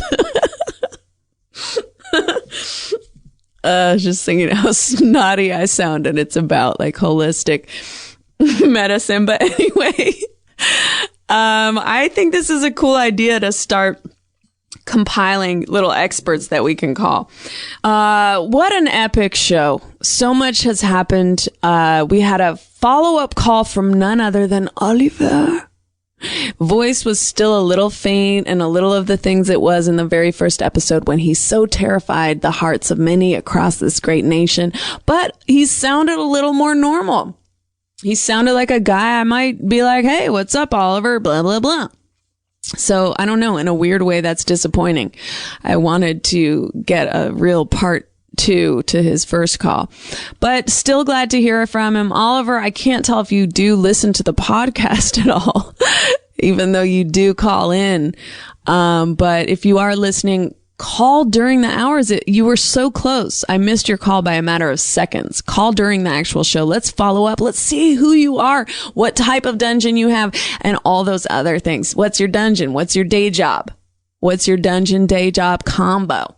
I was just thinking how snotty I sound, and it's about holistic medicine. But anyway, I think this is a cool idea to start compiling little experts that we can call. What an epic show. So much has happened. We had a follow-up call from none other than Oliver. Voice was still a little faint, and a little of the things it was in the very first episode when he so terrified the hearts of many across this great nation. But he sounded a little more normal. He sounded like a guy I might be like, hey, what's up, Oliver? Blah, blah, blah. So I don't know. In a weird way, that's disappointing. I wanted to get a real part 2 to his first call, but still glad to hear from him. Oliver, I can't tell if you do listen to the podcast at all, even though you do call in. But if you are listening, call during the hours. You were so close. I missed your call by a matter of seconds. Call during the actual show. Let's follow up. Let's see who you are, what type of dungeon you have, and all those other things. What's your dungeon? What's your day job? What's your dungeon day job combo?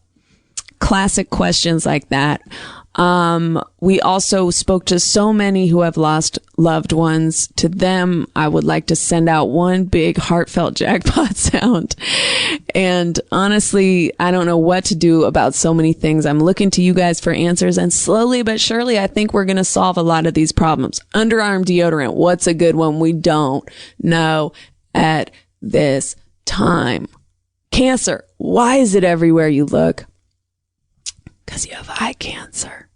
Classic questions like that. We also spoke to so many who have lost loved ones. To them, I would like to send out one big heartfelt jackpot sound. And honestly, I don't know what to do about so many things. I'm looking to you guys for answers, and slowly but surely, I think we're going to solve a lot of these problems. Underarm deodorant. What's a good one? We don't know at this time. Cancer. Why is it everywhere you look? Because you have eye cancer.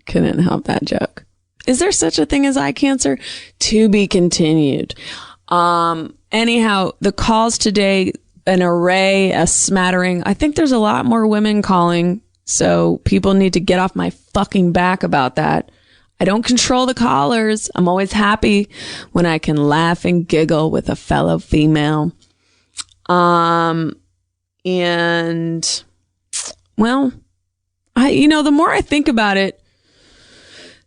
Couldn't help that joke. Is there such a thing as eye cancer? To be continued. Anyhow, the calls today, an array, a smattering. I think there's a lot more women calling, so people need to get off my fucking back about that. I don't control the callers. I'm always happy when I can laugh and giggle with a fellow female. And, well, the more I think about it,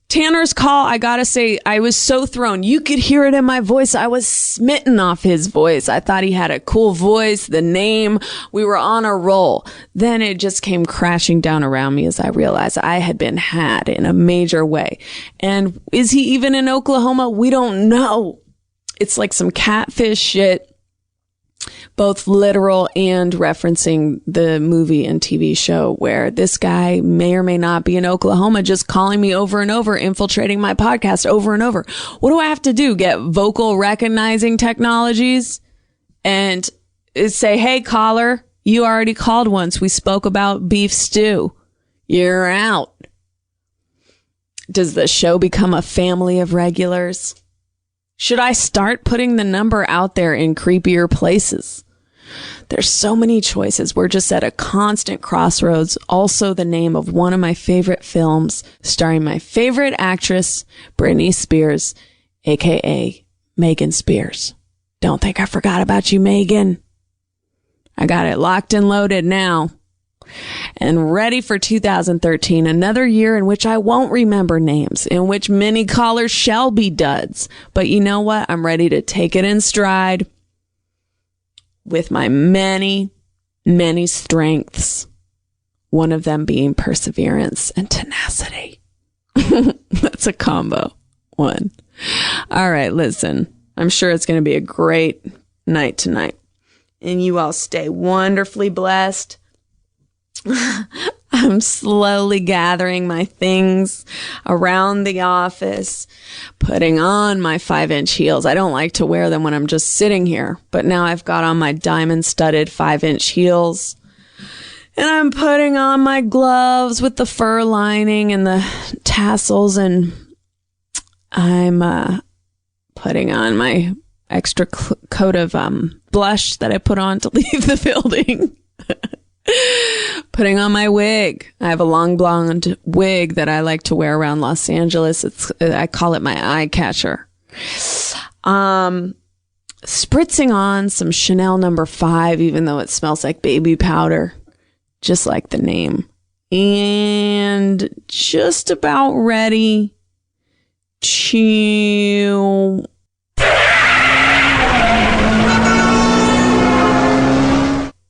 Tanner's call, I gotta say, I was so thrown. You could hear it in my voice. I was smitten off his voice. I thought he had a cool voice, the name. We were on a roll. Then it just came crashing down around me as I realized I had been had in a major way. And is he even in Oklahoma? We don't know. It's like some catfish shit. both literal and referencing the movie and TV show where this guy may or may not be in Oklahoma just calling me over and over, infiltrating my podcast over and over. What do I have to do? Get vocal recognizing technologies and say, hey, caller, you already called once. We spoke about beef stew. You're out. Does the show become a family of regulars? Should I start putting the number out there in creepier places? There's so many choices. We're just at a constant crossroads. Also the name of one of my favorite films starring my favorite actress, Britney Spears, aka Megan Spears. Don't think I forgot about you, Megan. I got it locked and loaded now. And ready for 2013, another year in which I won't remember names, in which many callers shall be duds. But you know what? I'm ready to take it in stride with my many, many strengths. One of them being perseverance and tenacity. That's a combo. One. All right, listen. I'm sure it's going to be a great night tonight. And you all stay wonderfully blessed. I'm slowly gathering my things around the office, putting on my 5-inch heels. I don't like to wear them when I'm just sitting here, but now I've got on my diamond-studded 5-inch heels. And I'm putting on my gloves with the fur lining and the tassels, and I'm putting on my extra coat of blush that I put on to leave the building. Putting on my wig. I have a long blonde wig that I like to wear around Los Angeles. I call it my eye catcher. Spritzing on some Chanel No. 5, even though it smells like baby powder, just like the name. And just about ready to